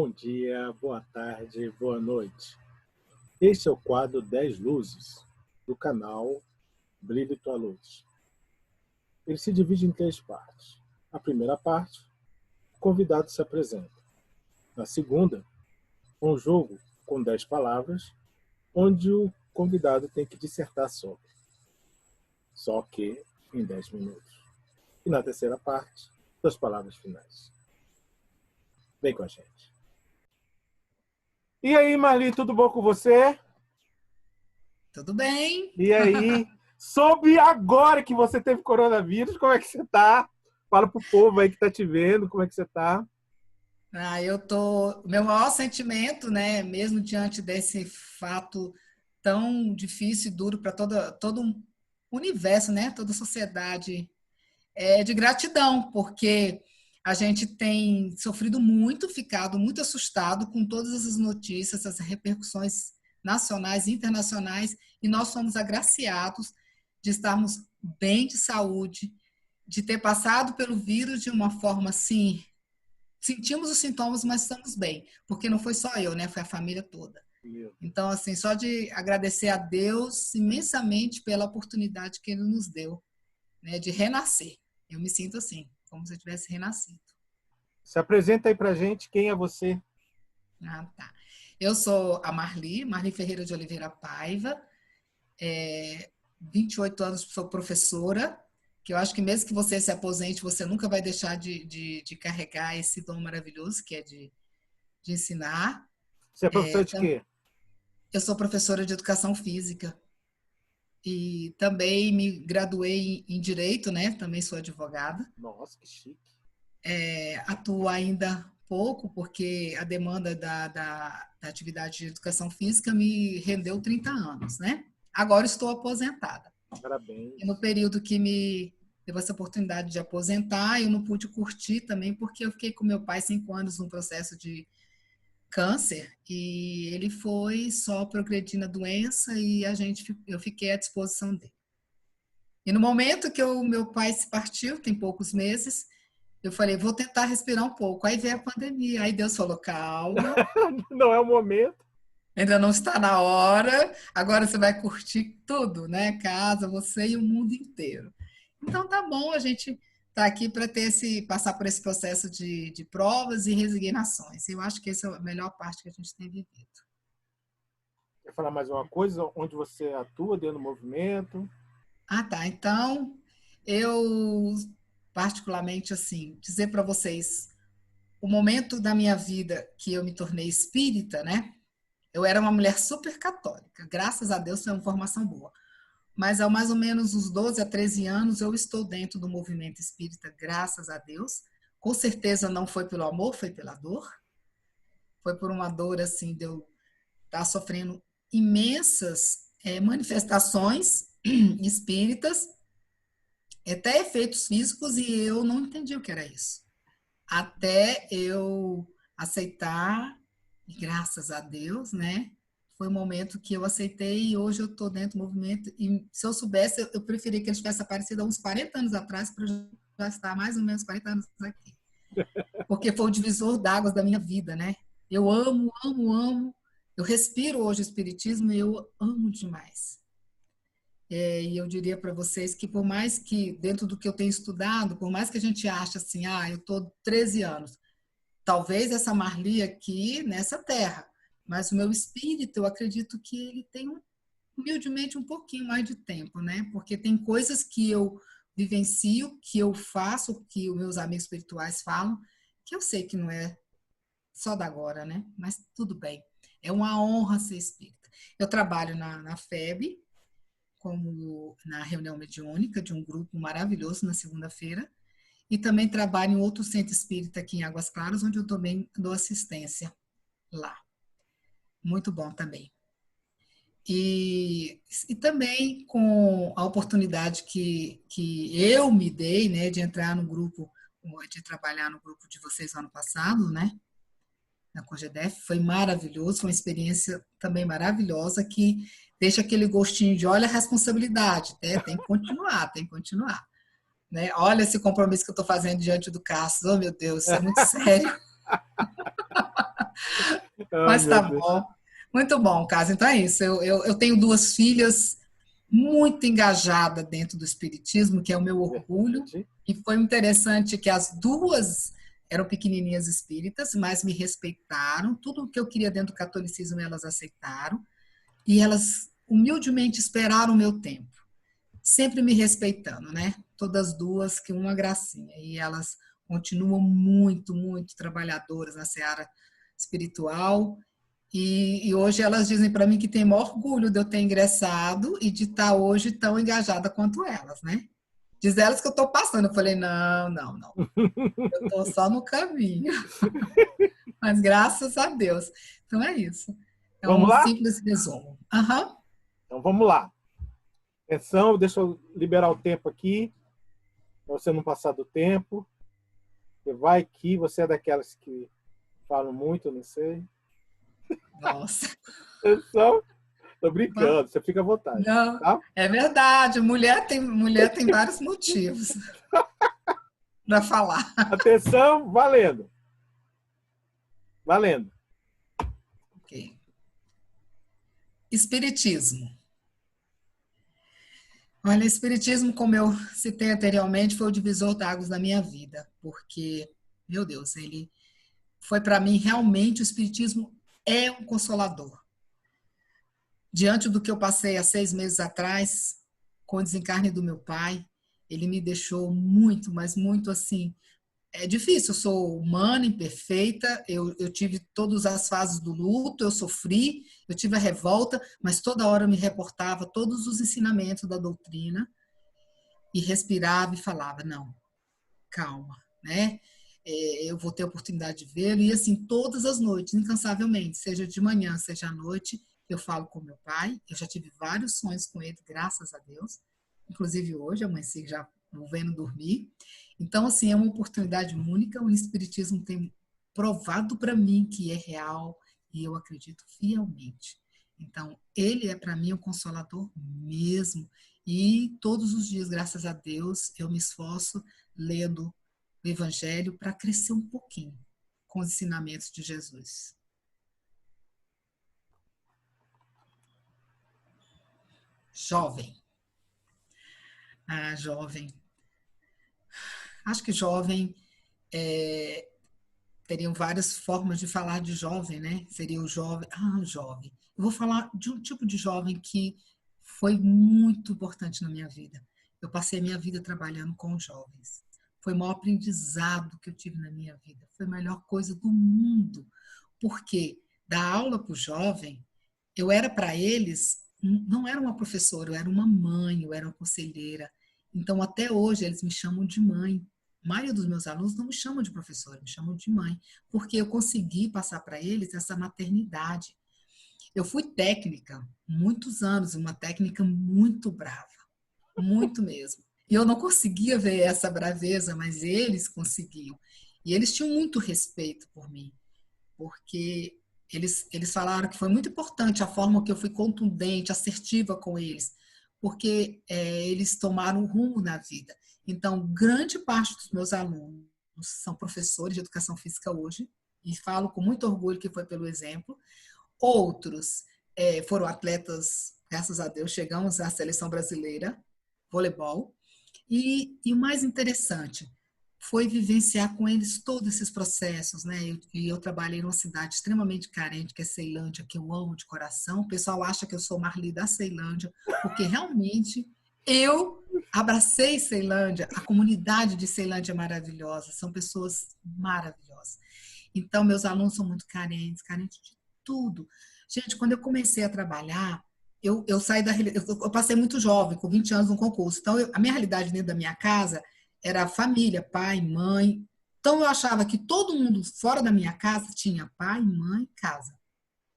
Bom dia, boa tarde, boa noite. Este é o quadro 10 Luzes, do canal Brilhe Tua Luz. Ele se divide em 3 partes. Na primeira parte, o convidado se apresenta. Na segunda, um jogo com 10 palavras, onde o convidado tem que dissertar sobre. Só que em 10 minutos. E na terceira parte, 2 palavras finais. Vem com a gente. E aí, Marli, tudo bom com você? Tudo bem. E aí? Soube agora que você teve coronavírus, como é que você tá? Fala pro povo aí que tá te vendo, como é que você tá? Meu maior sentimento, né, mesmo diante desse fato tão difícil e duro para todo o universo, né, toda a sociedade, é de gratidão, porque a gente tem sofrido muito, ficado muito assustado com todas essas notícias, essas repercussões nacionais e internacionais, e nós somos agraciados de estarmos bem de saúde, de ter passado pelo vírus de uma forma assim, sentimos os sintomas, mas estamos bem, porque não foi só eu, né? Foi a família toda. Então, assim, só de agradecer a Deus imensamente pela oportunidade que Ele nos deu, né? De renascer. Eu me sinto assim, como se eu tivesse renascido. Se apresenta aí pra gente, quem é você? Ah, tá. Eu sou a Marli Ferreira de Oliveira Paiva, 28 anos, sou professora, que eu acho que mesmo que você se aposente, você nunca vai deixar de carregar esse dom maravilhoso que é de ensinar. Você é professor de quê? Eu sou professora de educação física e também me graduei em Direito, né? Também sou advogada. Nossa, que chique. Atuo ainda pouco, porque a demanda da atividade de educação física me rendeu 30 anos, né? Agora estou aposentada. Parabéns. E no período que me deu essa oportunidade de aposentar, eu não pude curtir também, porque eu fiquei com meu pai 5 anos num processo de câncer, e ele foi só progredindo a doença e eu fiquei à disposição dele. E no momento que meu pai se partiu, tem poucos meses, eu falei, vou tentar respirar um pouco. Aí veio a pandemia, aí Deus falou, calma. Não é o momento. Ainda não está na hora, agora você vai curtir tudo, né? Casa, você e o mundo inteiro. Então tá bom, a gente tá aqui para passar por esse processo de provas e resignações. Eu acho que essa é a melhor parte que a gente tem vivido. Quer falar mais uma coisa? Onde você atua dentro do movimento? Ah, tá. Então, eu particularmente assim, dizer para vocês o momento da minha vida que eu me tornei espírita, né? Eu era uma mulher super católica, graças a Deus foi uma formação boa. Mas há mais ou menos uns 12 a 13 anos eu estou dentro do movimento espírita, graças a Deus. Com certeza não foi pelo amor, foi pela dor. Foi por uma dor assim de eu estar sofrendo imensas manifestações espíritas, até efeitos físicos, e eu não entendi o que era isso. Até eu aceitar, e graças a Deus, né? Foi o momento que eu aceitei e hoje eu estou dentro do movimento. E se eu soubesse, eu preferia que ele tivesse aparecido há uns 40 anos atrás para já estar mais ou menos 40 anos aqui. Porque foi o divisor d'águas da minha vida, né? Eu amo, amo, amo. Eu respiro hoje o espiritismo e eu amo demais. E eu diria para vocês que por mais que, dentro do que eu tenho estudado, por mais que a gente ache assim, eu estou 13 anos, talvez essa Marli aqui nessa terra, mas o meu espírito, eu acredito que ele tem humildemente um pouquinho mais de tempo, né? Porque tem coisas que eu vivencio, que eu faço, que os meus amigos espirituais falam, que eu sei que não é só da agora, né? Mas tudo bem. É uma honra ser espírita. Eu trabalho na FEB, como na reunião mediúnica de um grupo maravilhoso na segunda-feira, e também trabalho em outro centro espírita aqui em Águas Claras, onde eu também dou assistência lá. Muito bom também. E também com a oportunidade que eu me dei, né, de entrar no grupo, de trabalhar no grupo de vocês ano passado, né, na COGEDEF, foi maravilhoso, foi uma experiência também maravilhosa, que deixa aquele gostinho de, olha a responsabilidade, né, tem que continuar, tem que continuar. Né? Olha esse compromisso que eu estou fazendo diante do Cássio, oh meu Deus, isso é muito sério. Ai, Mas meu tá Deus. bom. Muito bom, Casa. Então é isso. Eu tenho duas filhas muito engajadas dentro do espiritismo, que é o meu orgulho. Verdade. E foi interessante que as duas eram pequenininhas espíritas, mas me respeitaram. Tudo o que eu queria dentro do catolicismo elas aceitaram. E elas humildemente esperaram o meu tempo, sempre me respeitando, né? Todas duas, que uma gracinha. E elas continuam muito, muito trabalhadoras na seara espiritual. E hoje elas dizem para mim que tem maior orgulho de eu ter ingressado e de estar hoje tão engajada quanto elas, né? Diz elas que eu estou passando. Eu falei, não, não, não. Eu estou só no caminho. Mas graças a Deus. Então é isso. É Vamos um lá? simples resumo. Aham. Então vamos lá. Atenção, deixa eu liberar o tempo aqui, para você não passar do tempo. Você vai aqui, você é daquelas que falam muito, eu não sei. Nossa. Atenção, tô brincando, você fica à vontade, Não, tá? é verdade. Mulher tem vários motivos para falar. Atenção, valendo. Valendo. Ok. Espiritismo. Olha, espiritismo, como eu citei anteriormente, foi o divisor de águas da minha vida, porque, meu Deus, ele foi para mim realmente o espiritismo é um consolador. Diante do que eu passei há 6 meses atrás, com o desencarne do meu pai, ele me deixou muito, mas muito assim. É difícil, eu sou humana, imperfeita, eu tive todas as fases do luto, eu sofri, eu tive a revolta, mas toda hora eu me reportava todos os ensinamentos da doutrina e respirava e falava, não, calma, né? Eu vou ter a oportunidade de vê-lo, e assim, todas as noites, incansavelmente, seja de manhã, seja à noite, eu falo com meu pai, eu já tive vários sonhos com ele, graças a Deus, inclusive hoje, amanheci já não vendo dormir. Então, assim, é uma oportunidade única, o Espiritismo tem provado para mim que é real, e eu acredito fielmente. Então, ele é para mim o consolador mesmo, e todos os dias, graças a Deus, eu me esforço lendo o Evangelho para crescer um pouquinho com os ensinamentos de Jesus. Jovem. Ah, jovem. Acho que jovem teriam várias formas de falar de jovem, né? Seria o jovem. Ah, jovem. Eu vou falar de um tipo de jovem que foi muito importante na minha vida. Eu passei a minha vida trabalhando com jovens. Foi o maior aprendizado que eu tive na minha vida. Foi a melhor coisa do mundo. Porque dar aula para o jovem, eu era para eles, não era uma professora, eu era uma mãe, eu era uma conselheira. Então, até hoje, eles me chamam de mãe. A maioria dos meus alunos não me chamam de professora, me chamam de mãe, porque eu consegui passar para eles essa maternidade. Eu fui técnica muitos anos, uma técnica muito brava, muito mesmo. E eu não conseguia ver essa braveza, mas eles conseguiam. E eles tinham muito respeito por mim, porque eles falaram que foi muito importante a forma que eu fui contundente, assertiva com eles, porque eles tomaram um rumo na vida. Então, grande parte dos meus alunos são professores de educação física hoje, e falo com muito orgulho que foi pelo exemplo. Outros foram atletas, graças a Deus, chegamos à seleção brasileira, voleibol. E o mais interessante foi vivenciar com eles todos esses processos, né? Eu trabalhei numa cidade extremamente carente, que é Ceilândia, que eu amo de coração. O pessoal acha que eu sou Marli da Ceilândia, porque realmente eu abracei Ceilândia, a comunidade de Ceilândia é maravilhosa, são pessoas maravilhosas. Então, meus alunos são muito carentes, carentes de tudo. Gente, quando eu comecei a trabalhar, eu saí da eu passei muito jovem, com 20 anos no concurso. Então, a minha realidade dentro da minha casa era família, pai, mãe. Então, eu achava que todo mundo fora da minha casa tinha pai, mãe, casa.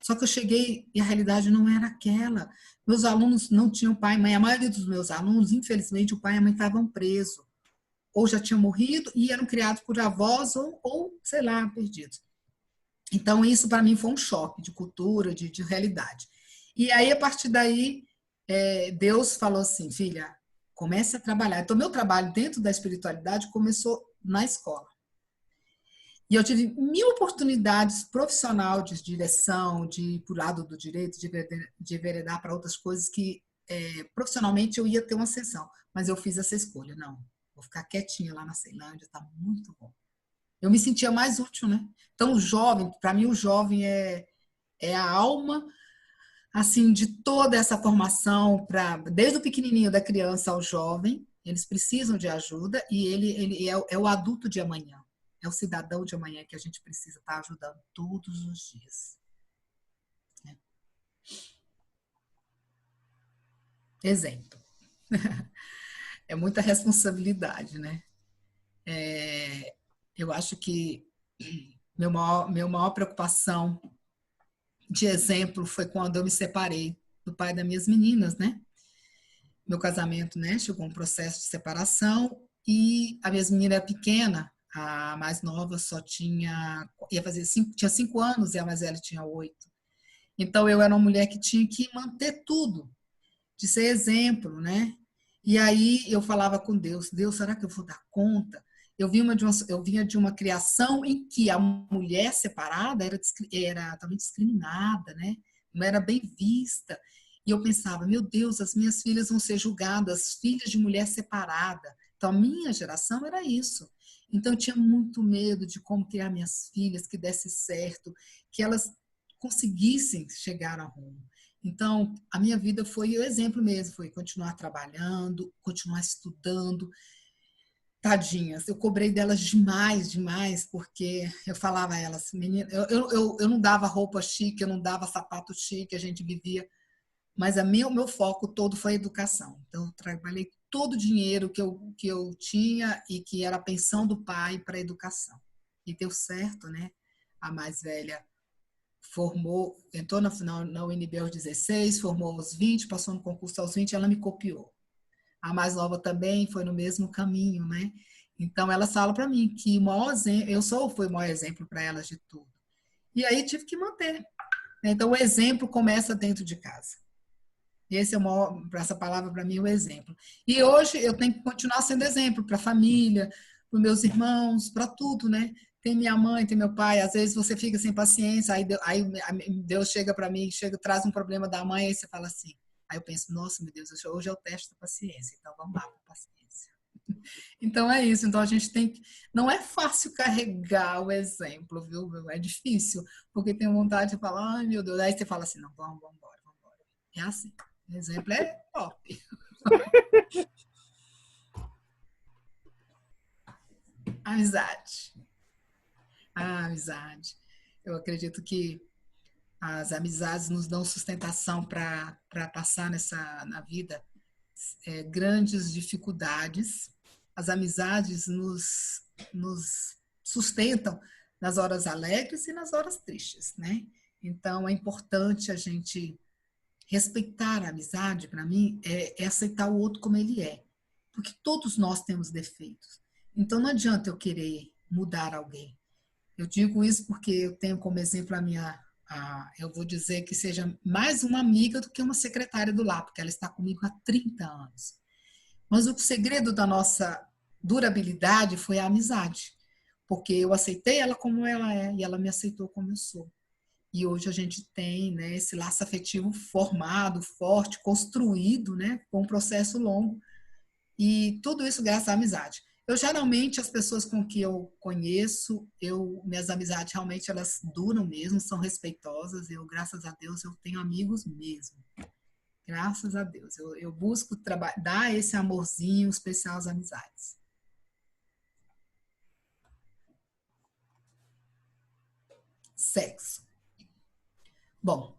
Só que eu cheguei e a realidade não era aquela. Meus alunos não tinham pai e mãe. A maioria dos meus alunos, infelizmente, o pai e a mãe estavam presos. Ou já tinham morrido e eram criados por avós ou sei lá, perdidos. Então, isso para mim foi um choque de cultura, de realidade. E aí, a partir daí, Deus falou assim, filha, comece a trabalhar. Então, meu trabalho dentro da espiritualidade começou na escola. E eu tive 1000 oportunidades profissional de direção, de ir para o lado do direito, de enveredar para outras coisas que profissionalmente eu ia ter uma ascensão. Mas eu fiz essa escolha. Não, vou ficar quietinha lá na Ceilândia, está muito bom. Eu me sentia mais útil, né? Então, o jovem, para mim, o jovem é a alma assim de toda essa formação, desde o pequenininho da criança ao jovem, eles precisam de ajuda e ele é o adulto de amanhã. É o cidadão de amanhã que a gente precisa estar ajudando todos os dias. Exemplo. É muita responsabilidade, né? Eu acho que meu maior preocupação de exemplo foi quando eu me separei do pai das minhas meninas, né? Meu casamento, né, chegou um processo de separação e a minha menina era pequena, a mais nova tinha 5 anos e a mais velha tinha 8. Então eu era uma mulher que tinha que manter tudo, de ser exemplo, né? E aí eu falava com Deus, Deus, será que eu vou dar conta? Eu vinha de uma criação em que a mulher separada era também discriminada, né? Não era bem vista. E eu pensava, meu Deus, as minhas filhas vão ser julgadas, filhas de mulher separada. Então, a minha geração era isso. Então, eu tinha muito medo de como criar minhas filhas, que desse certo, que elas conseguissem chegar a rumo. Então, a minha vida foi o exemplo mesmo, foi continuar trabalhando, continuar estudando. Tadinhas, eu cobrei delas demais, demais, porque eu falava a elas, menina, eu não dava roupa chique, eu não dava sapato chique, a gente vivia, mas o meu foco todo foi a educação. Então, eu trabalhei todo o dinheiro que eu tinha e que era a pensão do pai para a educação. E deu certo, né? A mais velha entrou na UNB aos 16, formou aos 20, passou no concurso aos 20, ela me copiou. A mais nova também foi no mesmo caminho, né? Então, elas falam para mim que fui o maior exemplo para elas de tudo. E aí tive que manter. Então, o exemplo começa dentro de casa. Esse é o maior, essa palavra para mim é o exemplo. E hoje eu tenho que continuar sendo exemplo para a família, para os meus irmãos, para tudo, né? Tem minha mãe, tem meu pai, às vezes você fica sem paciência, aí Deus chega para mim, traz um problema da mãe, aí você fala assim. Aí eu penso, nossa, meu Deus, hoje é o teste da paciência, então vamos lá para a paciência. Então é isso, então a gente tem que. Não é fácil carregar o exemplo, viu? É difícil, porque tem vontade de falar, ai meu Deus, aí você fala assim, não, vamos embora, vamos embora. É assim. O exemplo é top. Amizade. A amizade. Eu acredito que as amizades nos dão sustentação para passar na vida grandes dificuldades. As amizades nos sustentam nas horas alegres e nas horas tristes, né? Então, é importante a gente respeitar a amizade, para mim, é aceitar o outro como ele é. Porque todos nós temos defeitos. Então, não adianta eu querer mudar alguém. Eu digo isso porque eu tenho como exemplo eu vou dizer que seja mais uma amiga do que uma secretária do lar, porque ela está comigo há 30 anos. Mas o segredo da nossa durabilidade foi a amizade, porque eu aceitei ela como ela é e ela me aceitou como eu sou. E hoje a gente tem, né, esse laço afetivo formado, forte, construído, né, com um processo longo. E tudo isso graças à amizade. Eu geralmente as pessoas com que eu conheço, minhas amizades realmente elas duram mesmo, são respeitosas. Eu, graças a Deus, eu tenho amigos mesmo. Graças a Deus. Eu busco dar esse amorzinho especial às amizades. Sexo. Bom,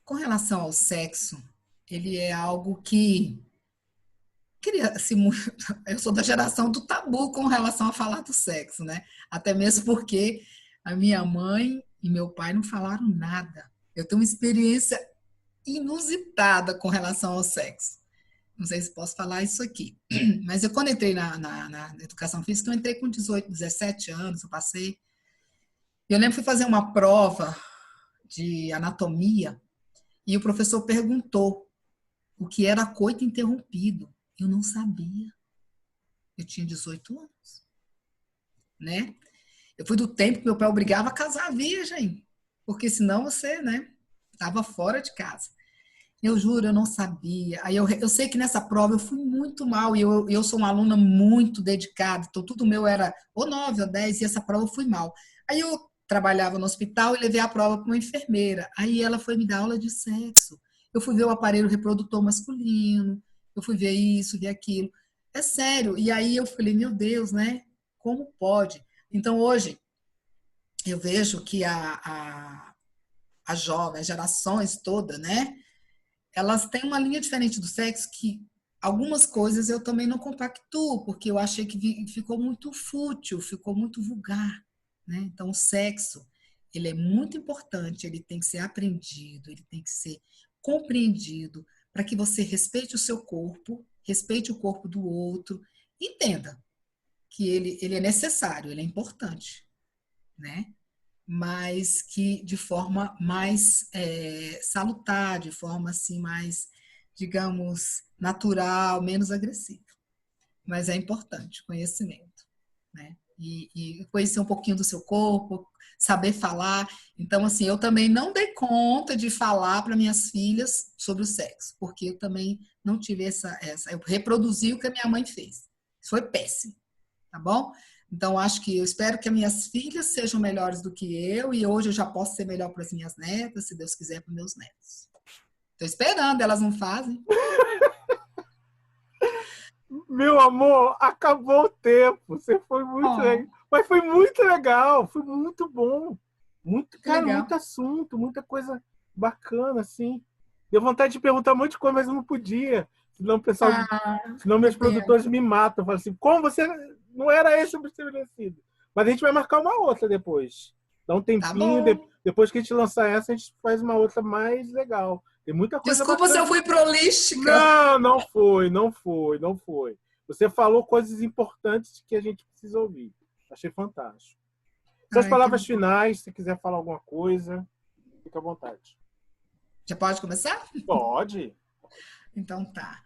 com relação ao sexo, ele é algo que eu sou da geração do tabu com relação a falar do sexo, né? Até mesmo porque a minha mãe e meu pai não falaram nada. Eu tenho uma experiência inusitada com relação ao sexo. Não sei se posso falar isso aqui. Mas quando entrei na educação física, eu entrei com 18, 17 anos, eu passei. Eu lembro que fui fazer uma prova de anatomia e o professor perguntou o que era coito interrompido. Eu não sabia. Eu tinha 18 anos, né? Eu fui do tempo que meu pai obrigava a casar virgem, porque senão você, né, estava fora de casa. Eu juro, eu não sabia. Aí eu sei que nessa prova eu fui muito mal, e eu sou uma aluna muito dedicada, então tudo meu era ou 9 ou 10, e essa prova eu fui mal. Aí eu trabalhava no hospital e levei a prova para uma enfermeira. Aí ela foi me dar aula de sexo. Eu fui ver o aparelho reprodutor masculino, eu fui ver isso, ver aquilo. É sério. E aí eu falei, meu Deus, né? Como pode? Então hoje eu vejo que a jovem, as gerações todas, né? Elas têm uma linha diferente do sexo que algumas coisas eu também não compactuo, porque eu achei que ficou muito fútil, ficou muito vulgar, né? Então, o sexo, ele é muito importante, ele tem que ser aprendido, ele tem que ser compreendido, para que você respeite o seu corpo, respeite o corpo do outro, entenda que ele é necessário, ele é importante, né? Mas que de forma mais salutar, de forma assim mais, digamos, natural, menos agressiva. Mas é importante conhecimento, né? E conhecer um pouquinho do seu corpo, saber falar. Então, assim, eu também não dei conta de falar para minhas filhas sobre o sexo, porque eu também não tive eu reproduzi o que a minha mãe fez. Isso foi péssimo, tá bom? Então, eu espero que as minhas filhas sejam melhores do que eu, e hoje eu já posso ser melhor para as minhas netas, se Deus quiser, para os meus netos. Estou esperando, elas não fazem. Meu amor, acabou o tempo. Você foi muito legal. Oh, Mas foi muito legal, foi muito bom. Muito, que cara, legal. muito assunto, muita coisa bacana, assim. Deu vontade de perguntar um monte de coisa, mas eu não podia. Senão o pessoal, Ah, senão que meus pena. produtores me matam. Falam assim, como você não era esse o estabelecido? Mas a gente vai marcar uma outra depois. Dá um Tá tempinho, bom. depois que a gente lançar essa, a gente faz uma outra mais legal. Tem muita coisa Desculpa se eu bacana. fui prolística. Não, não foi, não foi, não foi. Você falou coisas importantes que a gente precisa ouvir. Achei fantástico. Suas Ai, que palavras bom. finais, se quiser falar alguma coisa, fica à vontade. Já pode começar? Pode. Então tá.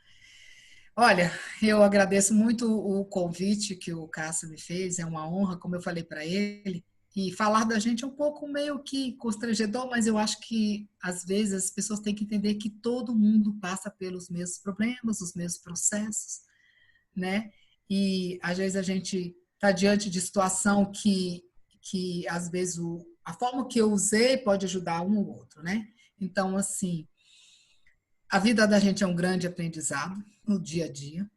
Olha, eu agradeço muito o convite que o Cássio me fez, é uma honra, como eu falei para ele. E falar da gente é um pouco meio que constrangedor, mas eu acho que às vezes as pessoas têm que entender que todo mundo passa pelos mesmos problemas, os mesmos processos, né? E às vezes a gente está diante de situação que às vezes a forma que eu usei pode ajudar um ou outro, né? Então, assim, a vida da gente é um grande aprendizado no dia a dia.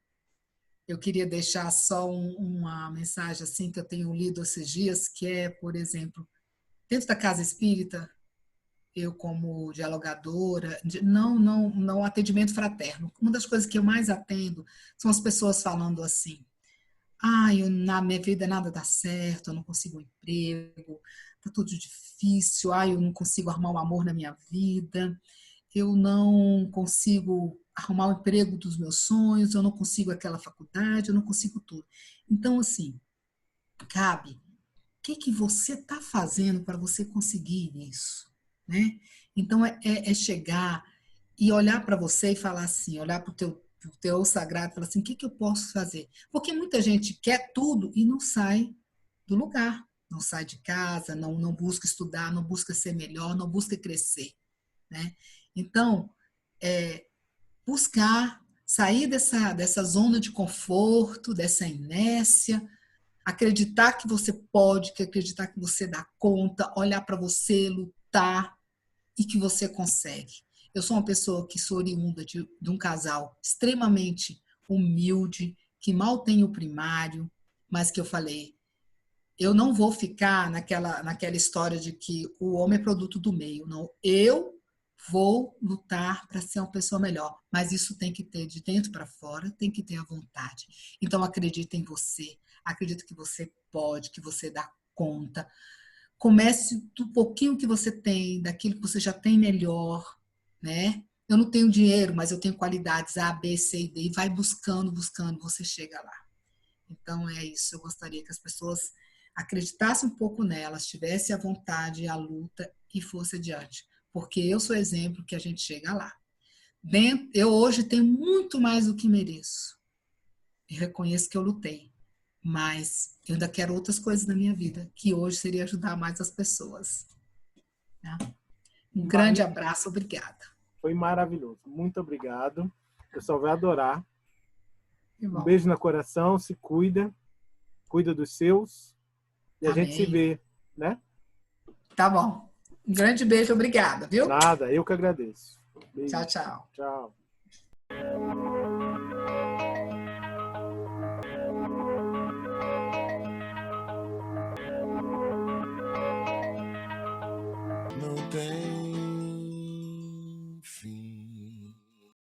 Eu queria deixar só uma mensagem assim que eu tenho lido esses dias, que é, por exemplo, dentro da casa espírita, eu como dialogadora, não atendimento fraterno. Uma das coisas que eu mais atendo são as pessoas falando assim: "Ah, na minha vida nada dá certo, eu não consigo um emprego, tá tudo difícil, eu não consigo arrumar um amor na minha vida, eu não consigo arrumar o emprego dos meus sonhos, eu não consigo aquela faculdade, eu não consigo tudo". Então, assim, cabe, o que você está fazendo para você conseguir isso, né? Então, é chegar e olhar para você e falar assim, olhar para o teu sagrado e falar assim, o que eu posso fazer? Porque muita gente quer tudo e não sai do lugar, não sai de casa, não busca estudar, não busca ser melhor, não busca crescer, né? Então, é, buscar sair dessa zona de conforto, dessa inércia, acreditar que você pode, que acreditar que você dá conta, olhar para você, lutar e que você consegue. Eu sou uma pessoa que sou oriunda de um casal extremamente humilde, que mal tem o primário, mas que eu falei, eu não vou ficar naquela história de que o homem é produto do meio. Não, eu vou lutar para ser uma pessoa melhor, mas isso tem que ter de dentro para fora, tem que ter a vontade. Então acredita em você, acredita que você pode, que você dá conta. Comece do pouquinho que você tem, daquilo que você já tem melhor, né? Eu não tenho dinheiro, mas eu tenho qualidades A, B, C e D, e vai buscando, buscando, você chega lá. Então é isso, eu gostaria que as pessoas acreditassem um pouco nelas, tivessem a vontade, a luta e fosse adiante. Porque eu sou exemplo que a gente chega lá. Eu hoje tenho muito mais do que mereço. E reconheço que eu lutei. mas eu ainda quero outras coisas na minha vida, que hoje seria ajudar mais as pessoas. Né? Um grande abraço, obrigada. Foi maravilhoso. Muito obrigado. O pessoal vai adorar. Um bom. beijo no coração, se cuida dos seus e a Amém. gente se vê, né? Tá bom. Um grande beijo, obrigada, viu? Nada, eu que agradeço. Beijo. Tchau, tchau. Tchau.